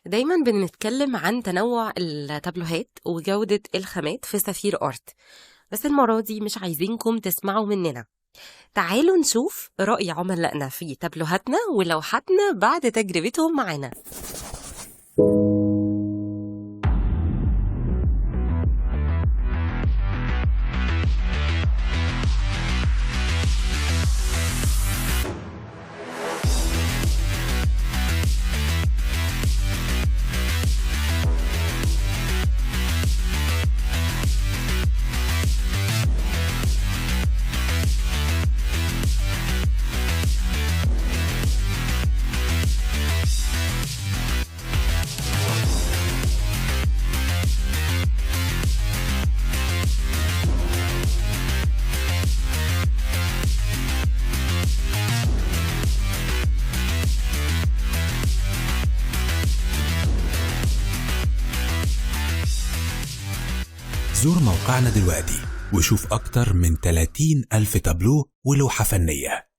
دايما بنتكلم عن تنوع التابلوهات وجودة الخامات في سفير آرت. بس المرة دي مش عايزينكم تسمعوا مننا. تعالوا نشوف رأي عملائنا في تابلوهاتنا ولوحاتنا بعد تجربتهم معانا. زور موقعنا دلوقتي وشوف أكتر من 30,000 تابلو ولوحة فنية.